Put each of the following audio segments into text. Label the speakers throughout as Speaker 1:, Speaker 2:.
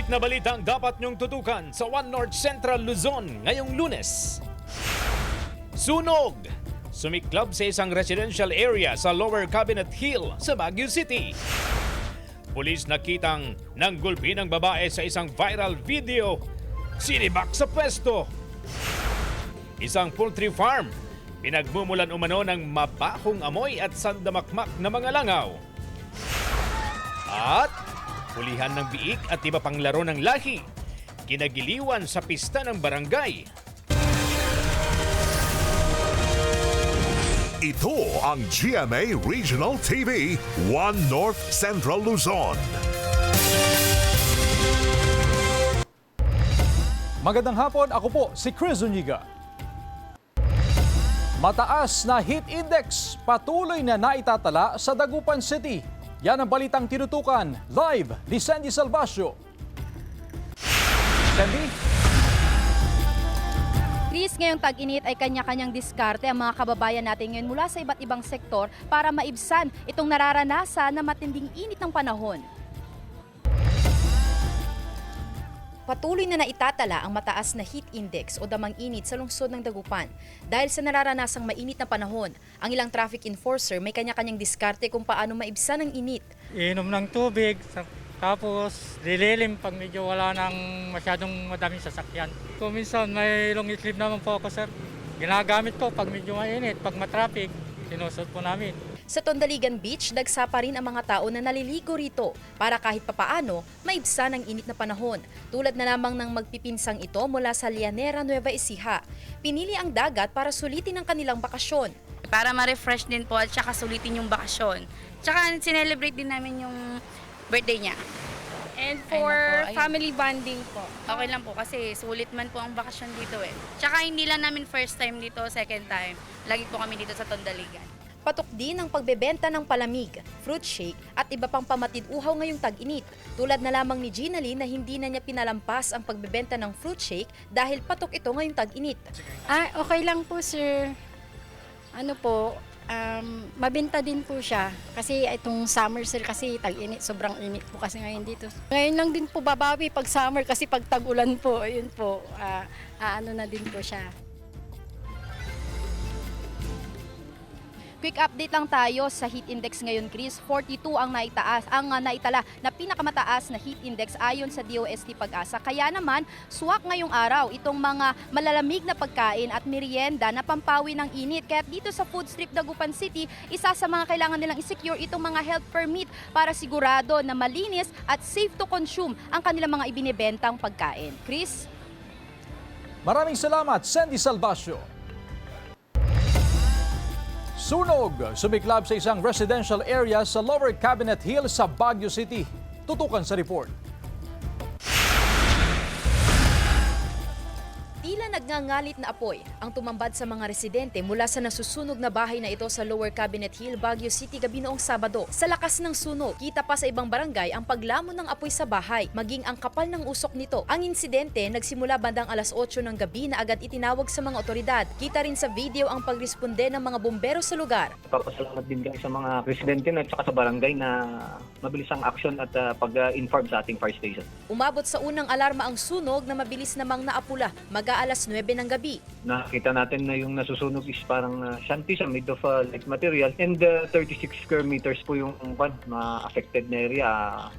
Speaker 1: Higit na balita ang dapat niyong tutukan sa One North Central Luzon ngayong Lunes. Sunog! Sumiklab sa isang residential area sa Lower Cabinet Hill sa Baguio City. Pulis nakitang nanggulpi ng babae sa isang viral video. Sinibak sa pwesto. Isang poultry farm. Pinagmumulan umano ng mabahong amoy at sandamakmak na mga langaw. At hulihan ng biik at iba pang laro ng lahi. Kinagiliwan sa pista ng barangay.
Speaker 2: Ito ang GMA Regional TV, One North Central Luzon.
Speaker 3: Magandang hapon, ako po si Chris Zuniga. Mataas na heat index patuloy na naitatala sa Dagupan City. Yan ang balitang tinutukan live ni Sandy Salvacio. Sandy?
Speaker 4: Chris, ngayong tag-init ay kanya-kanyang diskarte ang mga kababayan natin ngayon mula sa iba't ibang sektor para maibsan itong nararanasan na matinding init ng panahon. Patuloy na naitatala ang mataas na heat index o damang init sa lungsod ng Dagupan. Dahil sa nararanasang mainit na panahon, ang ilang traffic enforcer may kanya-kanyang diskarte kung paano maibsan ang init.
Speaker 5: Inom ng tubig, tapos lililim pag medyo wala nang masyadong madaming sasakyan. Kung minsan may long sleeve naman po ako, sir. Ginagamit ko pag medyo mainit, pag matraffic, sinusot po namin.
Speaker 4: Sa Tondaligan Beach, dagsa pa rin ang mga tao na naliligo rito para kahit papaano maibsan ang init na panahon. Tulad na lamang ng magpipinsang ito mula sa Llanera, Nueva Ecija. Pinili ang dagat para sulitin ang kanilang bakasyon.
Speaker 6: Para ma-refresh din po at saka sulitin yung bakasyon. Tsaka sinelebrate din namin yung birthday niya.
Speaker 7: And for family bonding po.
Speaker 6: Okay lang po kasi sulit man po ang bakasyon dito eh. Tsaka hindi lang namin first time dito, second time. Lagi po kami dito sa Tondaligan.
Speaker 4: Patok din ang pagbebenta ng palamig, fruit shake at iba pang pamatid uhaw ngayong tag-init. Tulad na lamang ni Ginaline na hindi na niya pinalampas ang pagbebenta ng fruit shake dahil patok ito ngayong tag-init.
Speaker 7: Okay lang po, sir. Ano po, mabenta din po siya. Kasi itong summer, sir, kasi tag-init, sobrang init po kasi ngayon dito. Ngayon lang din po babawi pag summer kasi pag tag-ulan po, ayun po, ano na din po siya.
Speaker 4: Quick update lang tayo sa heat index ngayon, Chris. 42 ang naitala na pinakamataas na heat index ayon sa DOST Pag-asa. Kaya naman, suwak ngayong araw itong mga malalamig na pagkain at merienda na pampawi ng init. Kaya dito sa Food Strip Dagupan City, isa sa mga kailangan nilang i-secure itong mga health permit para sigurado na malinis at safe to consume ang kanilang mga ibinebentang pagkain. Chris?
Speaker 3: Maraming salamat, Sandy Salvacio. Sunog! Sumiklab sa isang residential area sa Lower Cabinet Hill sa Baguio City. Tutukan sa report.
Speaker 4: Tila nagngangalit na apoy ang tumambad sa mga residente mula sa nasusunog na bahay na ito sa Lower Cabinet Hill, Baguio City gabi noong Sabado. Sa lakas ng sunog, kita pa sa ibang barangay ang paglamon ng apoy sa bahay, maging ang kapal ng usok nito. Ang insidente nagsimula bandang alas 8 ng gabi na agad itinawag sa mga otoridad. Kita rin sa video ang pagresponde ng mga bumbero sa lugar.
Speaker 8: Papasalamat din kami sa mga residente at saka sa barangay na mabilis ang action at pag-inform sa ating fire station.
Speaker 4: Umabot sa unang alarma ang sunog na mabilis namang naapula, mag-aalas 9 ng gabi.
Speaker 8: Nakita natin na yung nasusunog is parang shanty sa made of light material and 36 square meters po yung ma-affected na area,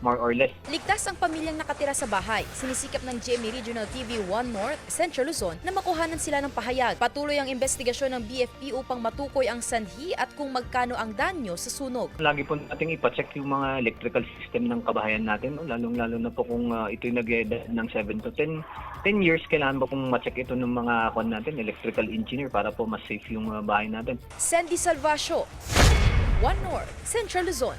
Speaker 8: more or less.
Speaker 4: Ligtas ang pamilyang nakatira sa bahay. Sinisikap ng GMA Regional TV 1 North, Central Luzon na makuhanan sila ng pahayag. Patuloy ang investigasyon ng BFP upang matukoy ang sanhi at kung magkano ang danyo sa sunog.
Speaker 8: Lagi po nating ipacheck yung mga electrical system ng kabahayan natin, no? Lalong-lalo na po kung ito'y nag-edad ng 7 to 10 years, kailangan ba pong ma-check ito ng mga natin, electrical engineer para po mas safe yung bahay natin.
Speaker 4: Sandy Salvacio, One North, Central Luzon.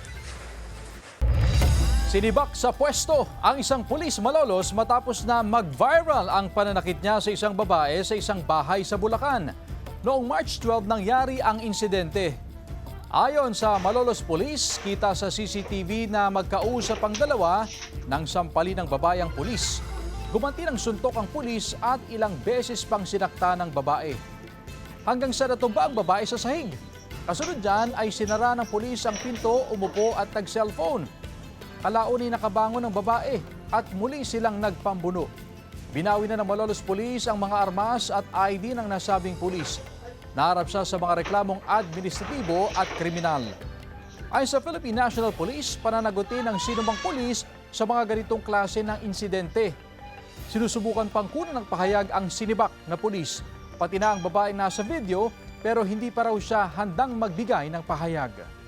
Speaker 3: Sinibak sa pwesto ang isang pulis malolos matapos na mag-viral ang pananakit niya sa isang babae sa isang bahay sa Bulacan. Noong March 12 nangyari ang insidente. Ayon sa Malolos Police, kita sa CCTV na magkausap ang dalawa nang sampali ng babayang pulis. Gumanti ng suntok ang pulis at ilang beses pang sinakta ng babae. Hanggang sa natumba ang babae sa sahig. Kasunod dyan ay sinara ng pulis ang pinto, umupo at nag-cellphone. Kalaon ay nakabangon ng babae at muli silang nagpambuno. Binawi na ng Malolos Police ang mga armas at ID ng nasabing pulis. Naharap siya sa mga reklamong administratibo at kriminal. Ayon sa Philippine National Police, pananagutin ng sinumang pulis sa mga ganitong klase ng insidente. Sinusubukan pang kunan ng pahayag ang sinibak na pulis, pati na ang babaeng nasa video, pero hindi pa raw siya handang magbigay ng pahayag.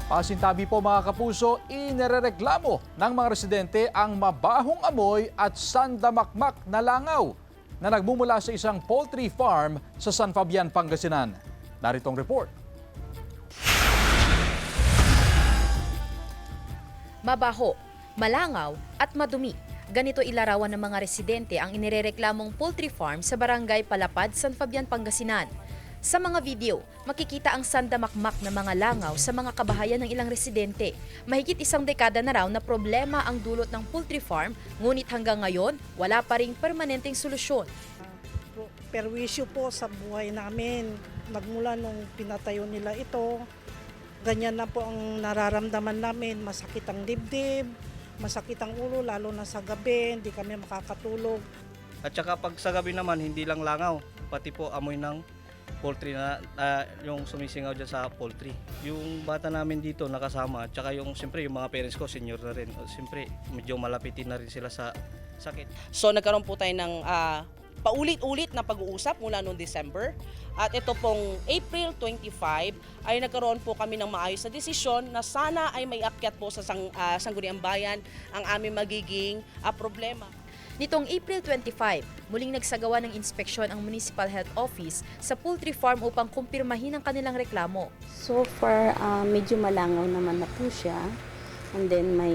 Speaker 3: Pasintabi po mga kapuso, inirereklamo ng mga residente ang mabahong amoy at sandamakmak na langaw na nagmumula sa isang poultry farm sa San Fabian, Pangasinan. Narito ang report.
Speaker 9: Mabaho, malangaw at madumi. Ganito ilarawan ng mga residente ang inirereklamong poultry farm sa Barangay Palapad, San Fabian, Pangasinan. Sa mga video, makikita ang sandamakmak na mga langaw sa mga kabahayan ng ilang residente. Mahigit 1 dekada na raw na problema ang dulot ng poultry farm, ngunit hanggang ngayon, wala pa ring permanenteng solusyon.
Speaker 10: Perwisyo po sa buhay namin. Magmula nung pinatayo nila ito, ganyan na po ang nararamdaman namin. Masakit ang dibdib, masakit ang ulo, lalo na sa gabi, hindi kami makakatulog.
Speaker 11: At saka pag sa gabi naman, hindi lang langaw, pati po amoy ng poultry na yung sumisingaw dyan sa poultry. Yung bata namin dito nakasama, at saka siyempre yung mga parents ko, senior na rin. Siyempre, medyo malapitin na rin sila sa sakit.
Speaker 12: So nagkaroon po tayo ng paulit-ulit na pag-uusap mula noong December. At ito pong April 25 ay nagkaroon po kami ng maayos na desisyon na sana ay may akyat po sa Sangguniang Bayan ang aming magiging problema.
Speaker 9: Nitong April 25, muling nagsagawa ng inspeksyon ang Municipal Health Office sa poultry farm upang kumpirmahin ang kanilang reklamo.
Speaker 13: So far, medyo malangaw naman na po siya. And then may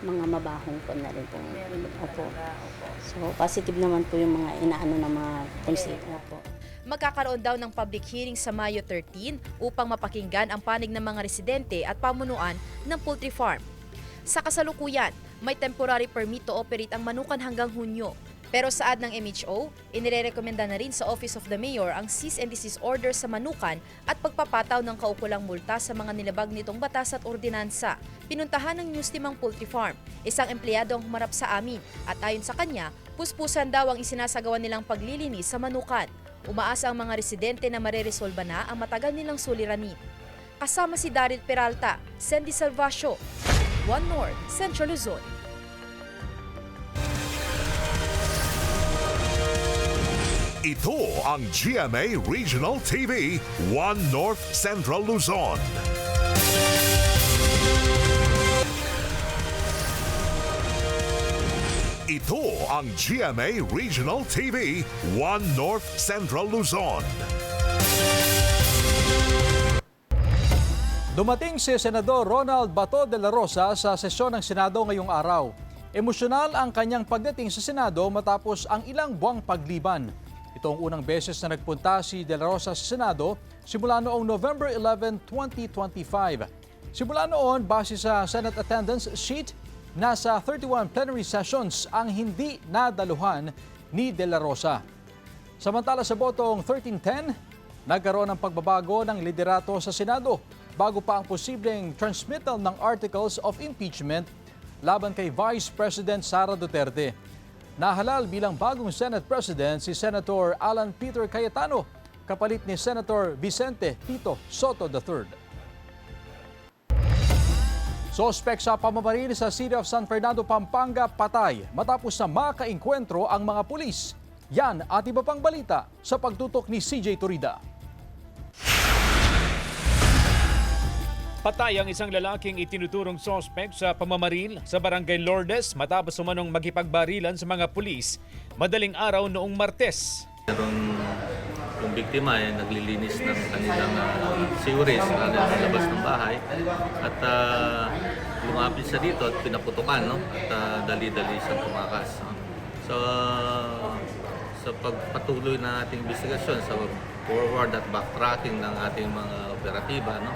Speaker 13: mga mabahong po na rin po. Opo. So positive naman po yung mga inaano ng mga konsepto po.
Speaker 9: Magkakaroon daw ng public hearing sa Mayo 13 upang mapakinggan ang panig ng mga residente at pamunuan ng poultry farm. Sa kasalukuyan, may temporary permit to operate ang Manukan hanggang Hunyo. Pero saad ng MHO, inirekomenda na rin sa Office of the Mayor ang cease and desist order sa Manukan at pagpapataw ng kaukulang multa sa mga nilabag nitong batas at ordinansa. Pinuntahan ng news team ang poultry farm, isang empleyado ang humarap sa amin at ayon sa kanya, puspusan daw ang isinasagawa nilang paglilinis sa Manukan. Umaasa ang mga residente na mareresolba na ang matagal nilang suliranin. Kasama si Daryl Peralta, Sandy Salvacio, One North, Central Luzon.
Speaker 2: Ito ang GMA Regional TV, One North Central Luzon. Ito ang GMA Regional TV, One North Central Luzon.
Speaker 3: Dumating si Senador Ronald Bato de la Rosa sa sesyon ng Senado ngayong araw. Emosyonal ang kanyang pagdating sa Senado matapos ang ilang buwang pagliban. Ito ang unang beses na nagpunta si de la Rosa sa Senado simula noong November 11, 2025. Simula noon, base sa Senate attendance sheet, nasa 31 plenary sessions ang hindi nadaluhan ni de la Rosa. Samantala sa botong 1310, nagkaroon ng pagbabago ng liderato sa Senado bago pa ang posibleng transmittal ng articles of impeachment laban kay Vice President Sara Duterte. Nahalal bilang bagong Senate President si Senator Alan Peter Cayetano, kapalit ni Senator Vicente Tito Soto III. Sospek sa pamamaril sa City of San Fernando, Pampanga, patay matapos na makaengkwentro ang mga pulis. Yan at iba pang balita sa pagtutok ni CJ Turida.
Speaker 1: Patay ang isang lalaking itinuturong sospek sa pamamaril sa Barangay Lourdes matapos umanong makipagbarilan sa mga pulis madaling araw noong Martes.
Speaker 14: Yung biktima ay naglilinis ng kanilang siwres sa labas ng bahay at lumapit siya dito at pinaputukan, no? At dali-dali siyang tumakas. So sa pagpatuloy ng ating investigasyon, sa forward at backtracking ng ating mga operatiba, no?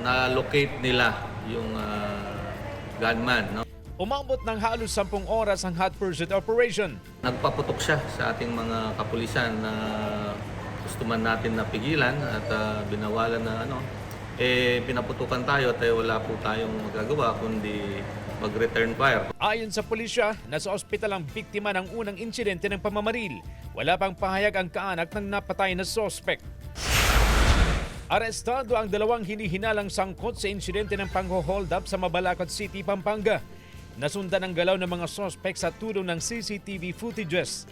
Speaker 14: Na-locate nila yung gunman, no?
Speaker 1: Umabot ng halos 10 oras ang hot pursuit operation.
Speaker 14: Nagpaputok siya sa ating mga kapulisan na gusto man natin napigilan at binawalan na pinaputukan tayo at wala po tayong magagawa kundi mag-return fire.
Speaker 1: Ayon sa pulisya, nasa ospital ang biktima ng unang insidente ng pamamaril. Wala pang pahayag ang kaanak ng napatay na sospek. Arestado ang dalawang hinihinalang sangkot sa insidente ng pangho-hold up sa Mabalacat City, Pampanga. Nasundan ang galaw ng mga sospek sa tulong ng CCTV footages.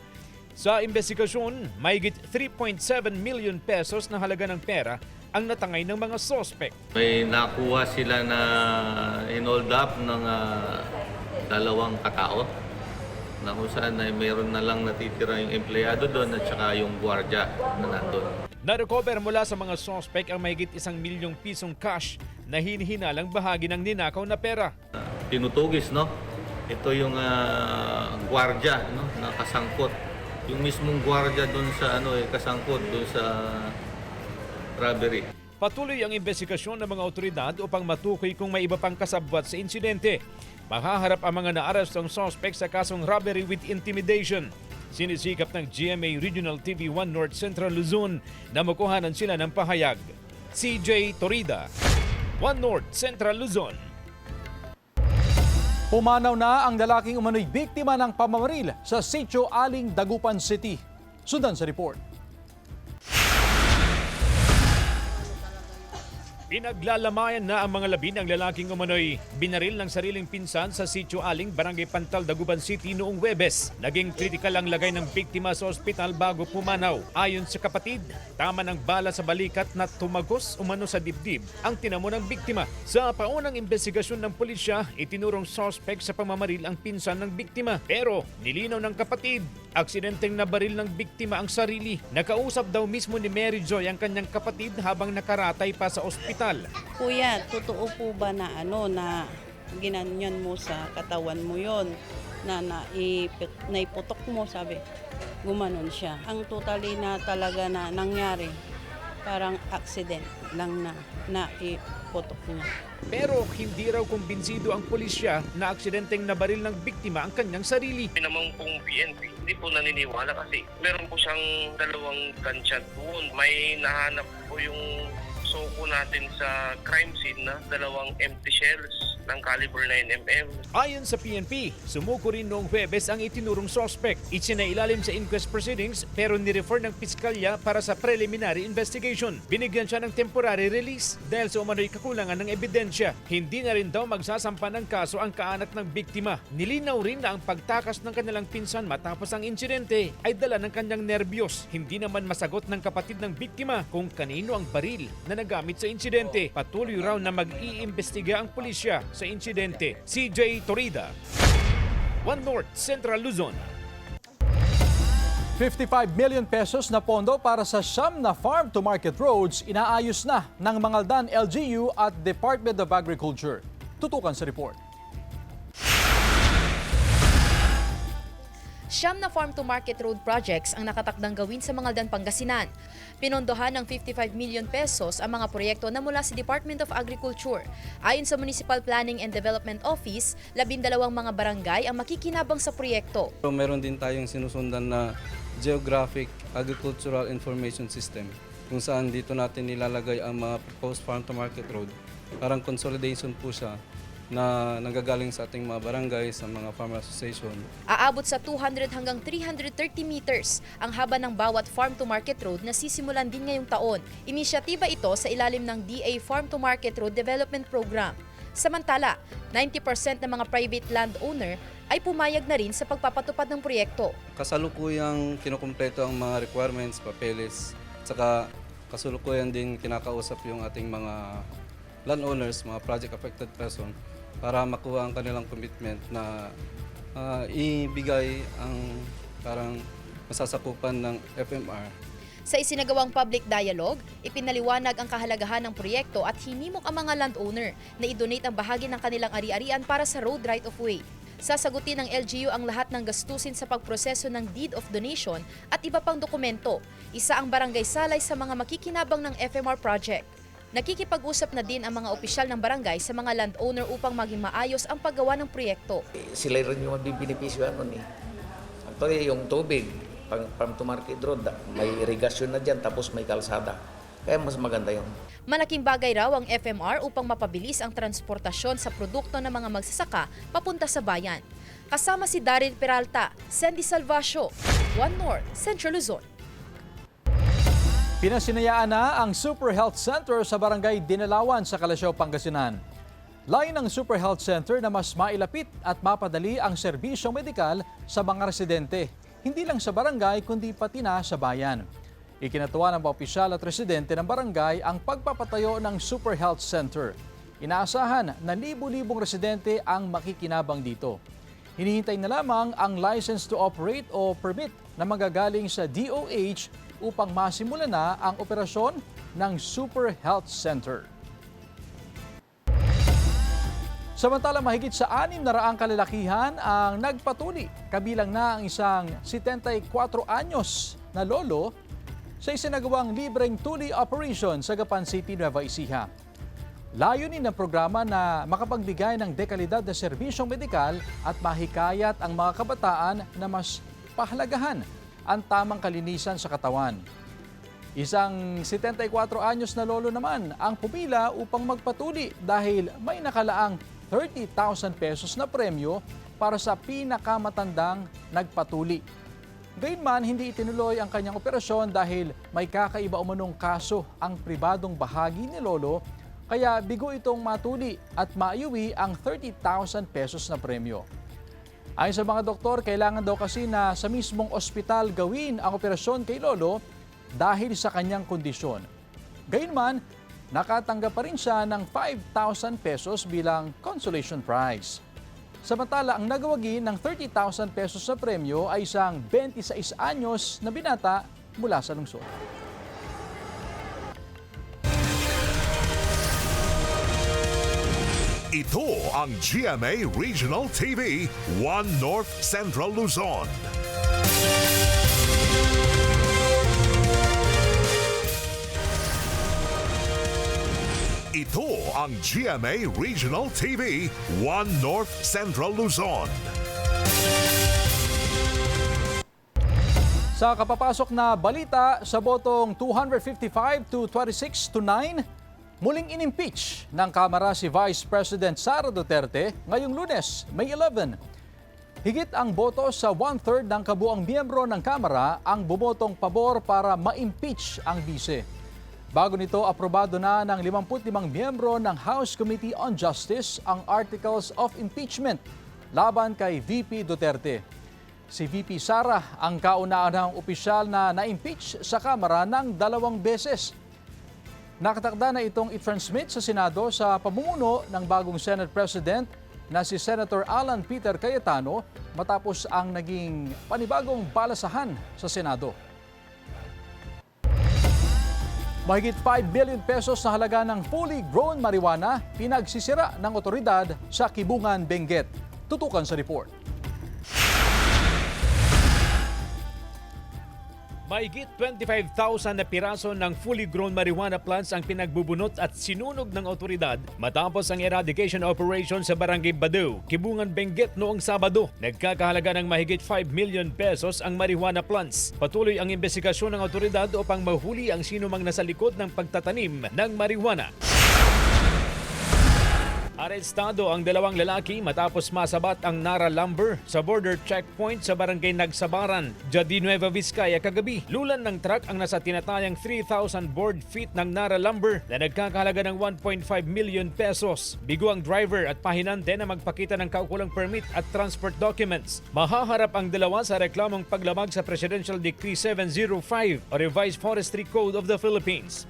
Speaker 1: Sa investigasyon, mahigit 3.7 million pesos na halaga ng pera ang natangay ng mga sospek.
Speaker 14: May nakuha sila na in-hold up ng dalawang katao na kung saan ay mayroon na lang natitira yung empleyado doon at saka yung gwardiya na nandun.
Speaker 1: Na-recover mula sa mga sospek ang mahigit 1 milyong pisong cash na hinihinalang bahagi ng ninakaw na pera.
Speaker 14: Tinutugis, no? Ito yung gwardiya, no, na kasangkot. Yung mismong gwardiya doon sa kasangkot doon sa robbery.
Speaker 1: Patuloy ang investigasyon ng mga otoridad upang matukoy kung may iba pang kasabwat sa insidente. Makaharap ang mga naarestong sospek sa kasong robbery with intimidation. Sinisikap ng GMA Regional TV 1 North Central Luzon na makuhanan sila ng pahayag. CJ Torida, 1 North Central Luzon.
Speaker 3: Pumanaw na ang lalaking umano'y biktima ng pamamaril sa Sitio Aling, Dagupan City. Sundan sa report.
Speaker 1: Pinaglalamayan na ang mga labi ng lalaking umano'y binaril ng sariling pinsan sa Sitio Aling, Barangay Pantal, Dagupan City noong Huwebes. Naging kritikal ang lagay ng biktima sa ospital bago pumanaw. Ayon sa kapatid, tama ng bala sa balikat na tumagos umano sa dibdib ang tinamo ng biktima. Sa paunang investigasyon ng pulisya, itinurong suspect sa pamamaril ang pinsan ng biktima. Pero nilinaw ng kapatid, aksidenteng nabaril ng biktima ang sarili. Nakausap daw mismo ni Mary Joy ang kanyang kapatid habang nakaratay pa sa ospital.
Speaker 15: Kuya, totoo po ba na na ginanyan mo sa katawan mo yon na naiputok mo, sabi, gumanon siya. Ang totally na talaga na nangyari, parang accident lang na iputok niya.
Speaker 1: Pero hindi raw kumbinsido ang pulisya na aksidenteng nabaril ng biktima ang kanyang sarili.
Speaker 16: Pinamang pong PNP, hindi po naniniwala kasi meron po siyang dalawang gunshot wound. May nahanap po yung suko natin sa crime scene na dalawang empty shells ng caliber 9mm.
Speaker 1: Ayon sa PNP, sumuko rin noong Huwebes ang itinurong suspect. Isinailalim sa inquest proceedings pero nirefer ng piskalya para sa preliminary investigation. Binigyan siya ng temporary release dahil sa umano'y kakulangan ng ebidensya. Hindi na rin daw magsasampa ng kaso ang kaanak ng biktima. Nilinaw rin na ang pagtakas ng kanilang pinsan matapos ang insidente ay dala ng kanyang nerbiyos. Hindi naman masagot ng kapatid ng biktima kung kanino ang baril na nagamit sa insidente. Patuloy raw na mag-iimbestiga ang pulisya sa insidente. CJ Torida, 1 North Central Luzon.
Speaker 3: 55 million pesos na pondo para sa siyam na farm-to-market roads inaayos na ng Mangaldan LGU at Department of Agriculture. Tutukan sa report.
Speaker 9: Siyam na farm-to-market road projects ang nakatakdang gawin sa Mangaldan, Pangasinan. Pinondohan ng 55 million pesos ang mga proyekto na mula sa Department of Agriculture. Ayon sa Municipal Planning and Development Office, 12 mga barangay ang makikinabang sa proyekto.
Speaker 17: Meron din tayong sinusundan na Geographic Agricultural Information System kung saan dito natin nilalagay ang mga proposed farm-to-market road. Parang consolidation po siya na nanggagaling sa ating mga barangay, sa mga farmer association.
Speaker 9: Aabot sa 200 hanggang 330 meters ang haba ng bawat farm-to-market road na sisimulan din ngayong taon. Inisyatiba ito sa ilalim ng DA Farm-to-Market Road Development Program. Samantala, 90% ng mga private landowner ay pumayag na rin sa pagpapatupad ng proyekto.
Speaker 17: Kasalukuyang kinukumpleto ang mga requirements, papeles, saka kasalukuyan din kinakausap yung ating mga landowners, mga project affected person, para makuha ang kanilang commitment na ibigay ang parang masasakupan ng FMR.
Speaker 9: Sa isinagawang public dialogue, ipinaliwanag ang kahalagahan ng proyekto at hinimok ang mga landowner na i-donate ang bahagi ng kanilang ari-arian para sa road right-of-way. Sasagutin ng LGU ang lahat ng gastusin sa pagproseso ng deed of donation at iba pang dokumento. Isa ang barangay salay sa mga makikinabang ng FMR project. Nakikipag-usap na din ang mga opisyal ng barangay sa mga landowner upang maging maayos ang paggawa ng proyekto.
Speaker 18: Sila rin yung mabibinipisyohan nun eh. Actually, yung tubig, farm to market road, may irigasyon na dyan tapos may kalsada. Kaya mas maganda yun.
Speaker 9: Malaking bagay raw ang FMR upang mapabilis ang transportasyon sa produkto ng mga magsasaka papunta sa bayan. Kasama si Daryl Peralta, Sandy Salvacio, One North, Central Luzon.
Speaker 3: Pinasinayaan na ang Super Health Center sa Barangay Dinalawan sa Calasiao, Pangasinan. Layo ng Super Health Center na mas mailapit at mapadali ang serbisyong medikal sa mga residente, hindi lang sa barangay kundi pati na sa bayan. Ikinatuwa ng mga opisyal at residente ng barangay ang pagpapatayo ng Super Health Center. Inaasahan na libu-libong residente ang makikinabang dito. Hinihintay na lamang ang license to operate o permit na magagaling sa DOH upang masimula na ang operasyon ng Super Health Center. Samantala, mahigit sa 600 kalalakihan ang nagpatuli, kabilang na ang isang 74 anyos na lolo sa isinagawang libreng tuli operation sa Gapan City, Nueva Ecija. Layunin ng programa na makapagbigay ng dekalidad na serbisyong medikal at mahikayat ang mga kabataan na mas pahalagahan ang tamang kalinisan sa katawan. Isang 74 anyos na lolo naman ang pumila upang magpatuli dahil may nakalaang 30,000 pesos na premyo para sa pinakamatandang nagpatuli. Gayunman, hindi itinuloy ang kanyang operasyon dahil may kakaiba umanong kaso ang pribadong bahagi ni lolo, kaya bigo itong matuli at maiuwi ang 30,000 pesos na premyo. Ayon sa mga doktor, kailangan daw kasi na sa mismong ospital gawin ang operasyon kay lolo dahil sa kanyang kondisyon. Gayunman, nakatanggap pa rin siya ng 5,000 pesos bilang consolation prize. Samantala, ang nagawagi ng 30,000 pesos na premyo ay isang 26 anyos na binata mula sa lungsod.
Speaker 2: Ito ang GMA Regional TV, One North Central Luzon. Ito ang GMA Regional TV, One North Central Luzon.
Speaker 3: Sa kapapasok na balita, sa botong 255 to 26 to 9, muling inimpeach ng Kamara si Vice President Sara Duterte ngayong Lunes, May 11. Higit ang boto sa 1/3 ng kabuang miyembro ng Kamara ang bumotong pabor para ma-impeach ang bise. Bago nito, aprobado na ng 55 miyembro ng House Committee on Justice ang Articles of Impeachment laban kay VP Duterte. Si VP Sara ang kauna-unahang opisyal na na-impeach sa Kamara ng 2 beses. Nakatakda na itong i-transmit sa Senado sa pamumuno ng bagong Senate President na si Senator Alan Peter Cayetano matapos ang naging panibagong balasahan sa Senado. Mahigit 5 billion pesos na halaga ng fully grown marijuana pinagsisira ng otoridad sa Kibungan, Benguet. Tutukan sa report.
Speaker 1: Mahigit 25,000 na piraso ng fully grown marijuana plants ang pinagbubunot at sinunog ng otoridad matapos ang eradication operation sa Barangay Badao, Kibungan, Benguet noong Sabado. Nagkakahalaga ng mahigit 5 million pesos ang marijuana plants. Patuloy ang investigasyon ng otoridad upang mahuli ang sinumang nasa likod ng pagtatanim ng marijuana. Arestado ang 2 lalaki matapos masabat ang Nara Lumber sa border checkpoint sa Barangay Nagsabaran, Jadi Nueva Vizcaya kagabi. Lulan ng truck ang nasa tinatayang 3,000 board feet ng Nara Lumber na nagkakahalaga ng 1.5 million pesos. Bigo ang driver at pahinante na magpakita ng kaukulang permit at transport documents. Mahaharap ang dalawa sa reklamong paglamag sa Presidential Decree 705 o Revised Forestry Code of the Philippines.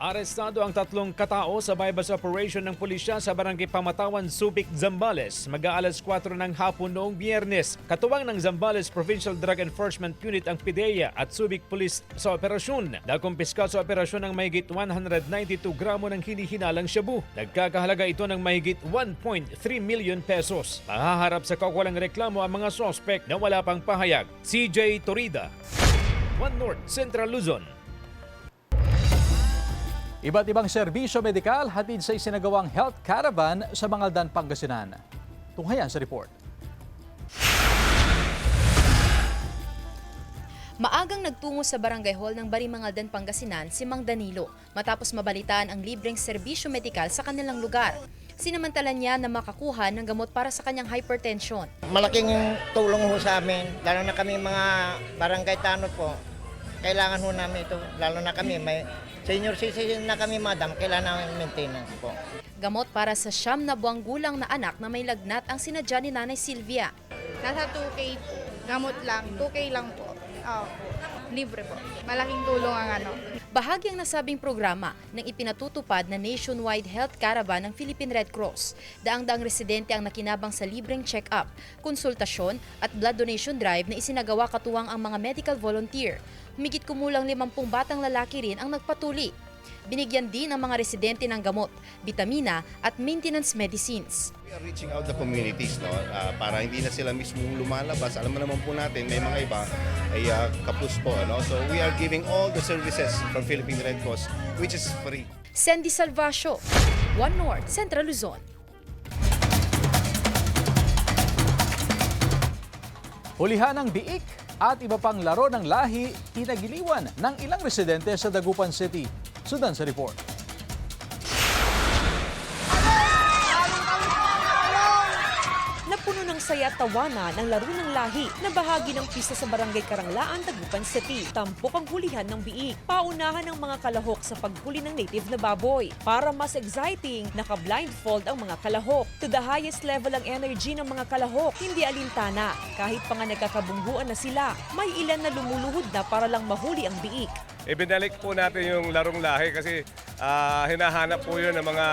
Speaker 1: Arestado ang 3 katao sa bypass operation ng pulisya sa Barangay Pamatawan, Subic, Zambales. Mag-aalas 4 ng hapon noong Biyernes. Katuwang ng Zambales Provincial Drug Enforcement Unit ang PIDEA at Subic Police sa operasyon. Nakumpiska sa operasyon ng mahigit 192 gramo ng hinihinalang shabu. Nagkakahalaga ito ng mahigit 1.3 million pesos. Mahaharap sa kaukulang reklamo ang mga sospek na wala pang pahayag. CJ Torida, One North, Central Luzon.
Speaker 3: Iba't ibang serbisyo medikal hatid sa isinagawang health caravan sa Mangaldan, Pangasinan. Tunghayan sa report.
Speaker 9: Maagang nagtungo sa barangay hall ng Barimangaldan, Pangasinan si Mang Danilo matapos mabalitaan ang libreng serbisyo medikal sa kanilang lugar. Sinamantala niya na makakuha ng gamot para sa kanyang hypertension.
Speaker 18: Malaking tulong ho sa amin, lalo na kami mga barangay tanod po. Kailangan ho namin ito, lalo na kami, may senior citizen na kami madam, kailangan namin maintenance po.
Speaker 9: Gamot para sa 9 na buwang gulang na anak na may lagnat ang sinadya ni Nanay Sylvia.
Speaker 19: Nasa 2K po, gamot lang, 2K lang po. Libre po. Malaking tulong ang ano.
Speaker 9: Bahagi ang nasabing programa ng ipinatutupad na nationwide health caravan ng Philippine Red Cross. Daang-daang residente ang nakinabang sa libreng check-up, konsultasyon at blood donation drive na isinagawa katuwang ang mga medical volunteer. Humigit kumulang 50 batang lalaki rin ang nagpatuli. Binigyan din ang mga residente ng gamot, bitamina at maintenance medicines.
Speaker 20: We are reaching out the communities, no, para hindi na sila mismo lumalabas. Alam mo naman po natin, may mga iba ay kapus po. No? So we are giving all the services from Philippine Red Cross, which is free.
Speaker 9: Sandy Salvacio, One North, Central Luzon.
Speaker 3: Hulihan ng biik at iba pang laro ng lahi tinagiliwan ng ilang residente sa Dagupan City. Sudan sa report.
Speaker 21: Napuno ng saya at tawanan ang laro ng lahi na bahagi ng pista sa Barangay Karanglaan, Dagupan City. Tampok ang hulihan ng biik. Paunahan ng mga kalahok sa paghuli ng native na baboy. Para mas exciting, naka-blindfold ang mga kalahok. To the highest level ang energy ng mga kalahok, hindi alintana. Kahit pa nga nagkakabungguan na sila, may ilan na lumuluhod na para lang mahuli ang biik.
Speaker 22: Ibinalik po natin yung larong lahi kasi hinahanap po yun ng mga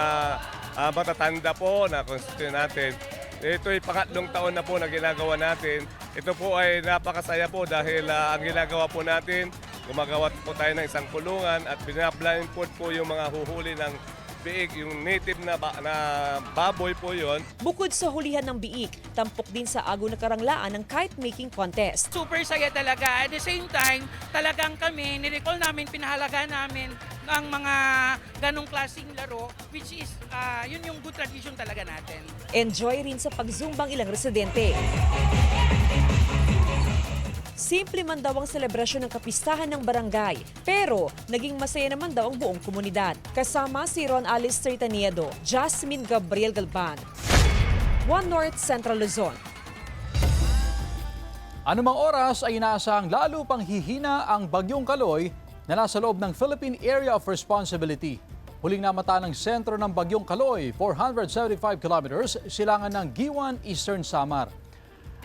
Speaker 22: matatanda po na constituent natin. Ito'y pangatlong taon na po na ginagawa natin. Ito po ay napakasaya po dahil ang ginagawa po natin, gumagawa po tayo ng isang kulungan at binablindfold po yung mga huhuli ng biik, yung native na baboy po yon.
Speaker 21: Bukod sa hulihan ng biik, tampok din sa Ago na Karanglaan ng kite-making contest.
Speaker 23: Super saya talaga. At the same time, talagang kami, nirecall namin, pinahalagaan namin ang mga ganong klaseng laro, which is, yun yung good tradition talaga natin.
Speaker 21: Enjoy rin sa pagzumbang ilang residente. Simple man daw ang selebrasyon ng kapistahan ng barangay, pero naging masaya naman daw ang buong komunidad. Kasama si Ron Alistair Taniedo, Jasmine Gabriel Galban, One North, Central Luzon.
Speaker 3: Anumang oras ay inaasahang lalo pang hihina ang Bagyong Kaloy na nasa loob ng Philippine Area of Responsibility. Huling namata ng sentro ng Bagyong Kaloy, 475 kilometers, silangan ng Giwan, Eastern Samar.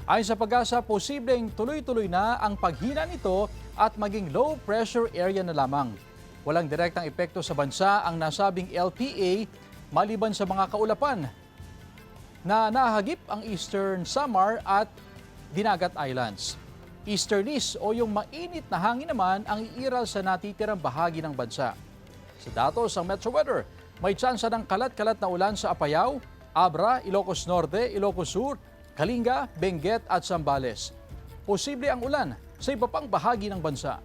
Speaker 3: Ayon sa Pag-asa, posibleng tuloy-tuloy na ang paghina nito at maging low pressure area na lamang. Walang direktang epekto sa bansa ang nasabing LPA maliban sa mga kaulapan na nahagip ang Eastern Samar at Dinagat Islands. Easterlies o yung mainit na hangin naman ang iiral sa natitirang bahagi ng bansa. Sa datos ng Metro Weather, may tsansa ng kalat-kalat na ulan sa Apayao, Abra, Ilocos Norte, Ilocos Sur, Kalinga, Benguet at Zambales. Posible ang ulan sa iba pang bahagi ng bansa.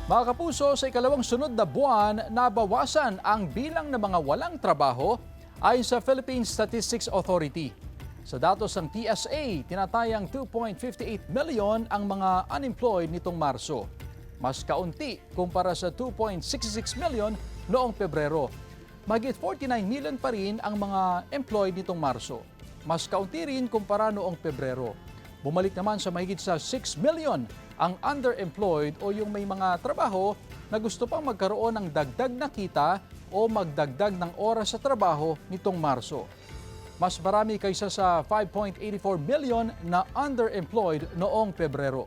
Speaker 3: Mga kapuso, sa ikalawang sunod na buwan, nabawasan ang bilang ng mga walang trabaho ayon sa Philippine Statistics Authority. Sa datos ng PSA, tinatayang 2.58 million ang mga unemployed nitong Marso. Mas kaunti kumpara sa 2.66 million noong Pebrero. Mahigit 49 million pa rin ang mga employed nitong Marso. Mas kaunti rin kumpara noong Pebrero. Bumalik naman sa mahigit sa 6 million ang underemployed o yung may mga trabaho na gusto pang magkaroon ng dagdag na kita o magdagdag ng oras sa trabaho nitong Marso. Mas marami kaysa sa 5.84 million na underemployed noong Pebrero.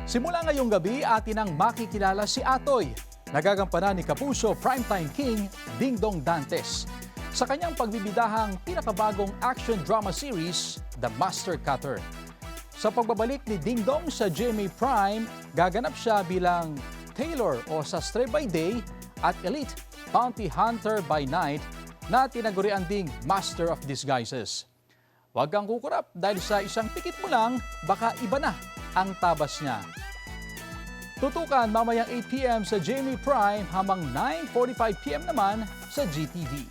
Speaker 3: Simula ngayong gabi, atin ang makikilala si Atoy, nagagampanan ni Kapuso Primetime King Dingdong Dantes sa kanyang pagbibidahang pinakabagong action drama series, The Master Cutter. Sa pagbabalik ni Dingdong sa GMA Prime, gaganap siya bilang Tailor o Sastre by Day at Elite Bounty Hunter by Night na tinagurian ding Master of Disguises. Huwag kang kukurap dahil sa isang pikit mo lang, baka iba na ang tabas niya. Tutukan mamayang 8 p.m. sa GMA Prime habang 9:45 p.m. naman sa GTV.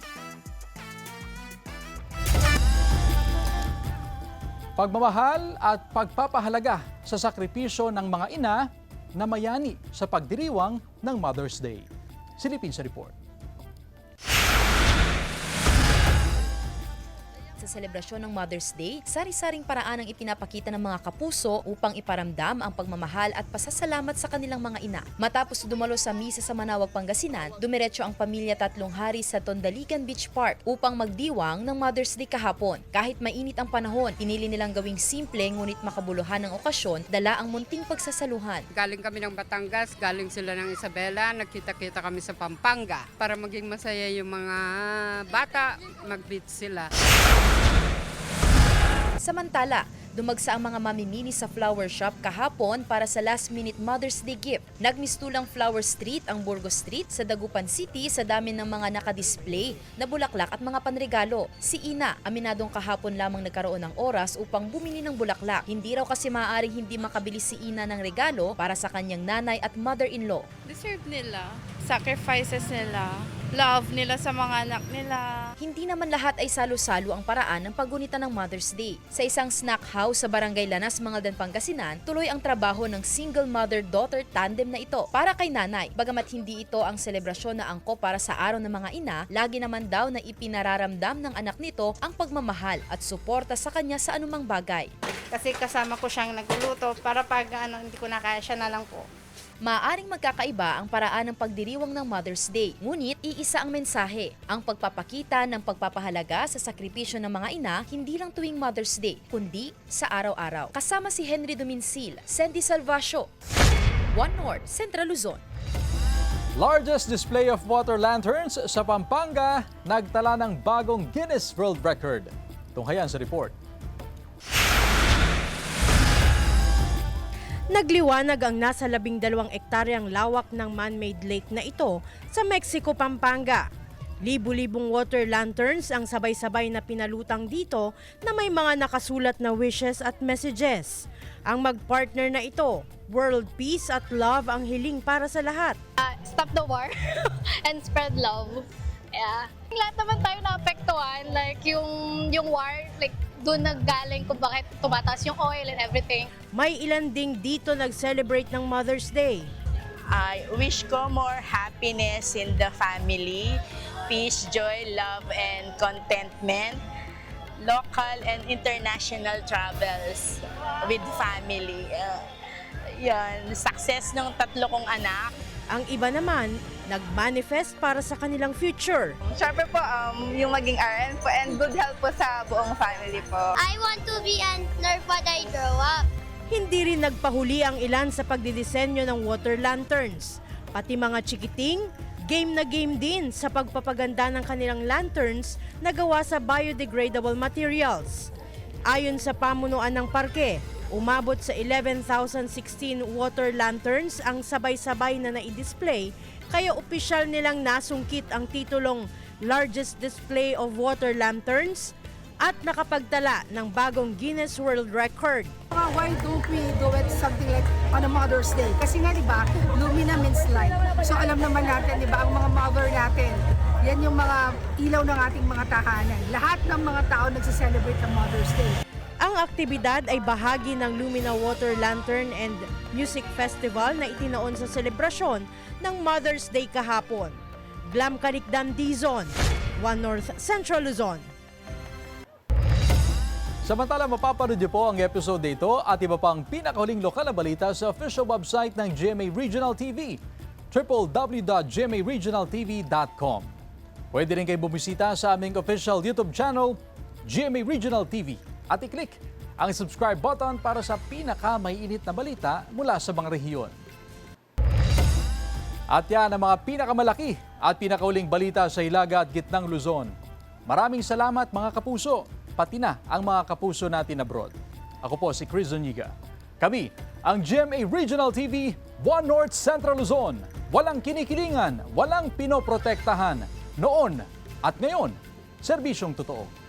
Speaker 3: Pagmamahal at pagpapahalaga sa sakripisyo ng mga ina na mayani sa pagdiriwang ng Mother's Day. Silipin sa report.
Speaker 9: Sa selebrasyon ng Mother's Day, sari-saring paraan ang ipinapakita ng mga kapuso upang iparamdam ang pagmamahal at pasasalamat sa kanilang mga ina. Matapos dumalo sa misa sa Manawag, Pangasinan, dumiretso ang pamilya 3 hari sa Tondaligan Beach Park upang magdiwang ng Mother's Day kahapon. Kahit mainit ang panahon, pinili nilang gawing simple ngunit makabuluhan ng okasyon, dala ang munting pagsasaluhan.
Speaker 5: Galing kami ng Batangas, galing sila ng Isabela, nagkita-kita kami sa Pampanga para maging masaya yung mga bata, mag-beach sila.
Speaker 9: Samantala, dumagsa ang mga mamimili sa flower shop kahapon para sa last-minute Mother's Day gift. Nagmistulang Flower Street ang Burgos Street sa Dagupan City sa dami ng mga nakadisplay na bulaklak at mga panregalo. Si Ina, aminadong kahapon lamang nagkaroon ng oras upang bumili ng bulaklak. Hindi raw kasi maaaring hindi makabili si Ina ng regalo para sa kanyang nanay at mother-in-law.
Speaker 19: Deserve nila, sacrifices nila, love nila sa mga anak nila.
Speaker 9: Hindi naman lahat ay salo-salo ang paraan ng paggunita ng Mother's Day. Sa isang snack house sa Barangay Lanas, Mangaldan, Pangasinan, tuloy ang trabaho ng single mother-daughter tandem na ito para kay nanay. Bagamat hindi ito ang selebrasyon na angkop para sa araw ng mga ina, lagi naman daw na ipinararamdam ng anak nito ang pagmamahal at suporta sa kanya sa anumang bagay.
Speaker 19: Kasi kasama ko siyang nagluluto para pag hindi ko na kaya, siya na lang po.
Speaker 9: Maaaring magkakaiba ang paraan ng pagdiriwang ng Mother's Day, ngunit iisa ang mensahe, ang pagpapakita ng pagpapahalaga sa sakripisyo ng mga ina hindi lang tuwing Mother's Day, kundi sa araw-araw. Kasama si Henry Dominsil, Sandy Salvacio, One North, Central Luzon.
Speaker 3: Largest display of water lanterns sa Pampanga, nagtala ng bagong Guinness World Record. Tunghayan sa report.
Speaker 6: Nagliwanag ang nasa 12 ektaryang lawak ng man-made lake na ito sa Mexico, Pampanga. Libu-libong water lanterns ang sabay-sabay na pinalutang dito na may mga nakasulat na wishes at messages. Ang mag-partner na ito, world peace at love ang hiling para sa lahat.
Speaker 7: Stop the war and spread love. Yeah. Lahat naman tayo naapektuhan, like yung war, like doon naggaling kung bakit tumataas yung oil and everything.
Speaker 6: May ilan ding dito nag-celebrate ng Mother's Day.
Speaker 24: I wish ko more happiness in the family, peace, joy, love, and contentment, local and international travels with family. Yan, success ng 3 kong anak.
Speaker 6: Ang iba naman, nag-manifest para sa kanilang future.
Speaker 24: Siyempre po, yung maging RN po and good health po sa buong family po.
Speaker 7: I want to be a nurse when I grow up.
Speaker 6: Hindi rin nagpahuli ang ilan sa pagdidisenyo ng water lanterns. Pati mga chikiting, game na game din sa pagpapaganda ng kanilang lanterns na gawa sa biodegradable materials. Ayon sa pamunuan ng parke, umabot sa 11,016 water lanterns ang sabay-sabay na nai-display, kaya opisyal nilang nasungkit ang titulong Largest Display of Water Lanterns at nakapagtala ng bagong Guinness World Record.
Speaker 25: Why don't we do it something like on a Mother's Day? Kasi nga, di ba, Lumina means light. So alam naman natin, di ba, ang mga mother natin, yan yung mga ilaw ng ating mga tahanan. Lahat ng mga tao nagse-celebrate ng Mother's Day.
Speaker 6: Ang aktibidad ay bahagi ng Lumina Water Lantern and Music Festival na itinaon sa selebrasyon ng Mother's Day kahapon. Glam Kalikdan Dizon, One North, Central Luzon.
Speaker 3: Samantala, mapapanood niyo po ang episode dito at iba pang pinakahuling lokal na balita sa official website ng GMA Regional TV, www.gmaregionaltv.com. Pwede rin kayo bumisita sa aming official YouTube channel, GMA Regional TV, at i-click ang subscribe button para sa pinaka-maiinit na balita mula sa mga rehiyon. At yan ang mga pinakamalaki at pinakauling balita sa Hilaga at Gitnang Luzon. Maraming salamat mga kapuso, pati na ang mga kapuso natin abroad. Ako po si Chris Zuniga. Kami, ang GMA Regional TV, One North Central Luzon. Walang kinikilingan, walang pinoprotektahan. Noon at ngayon, serbisyong totoo.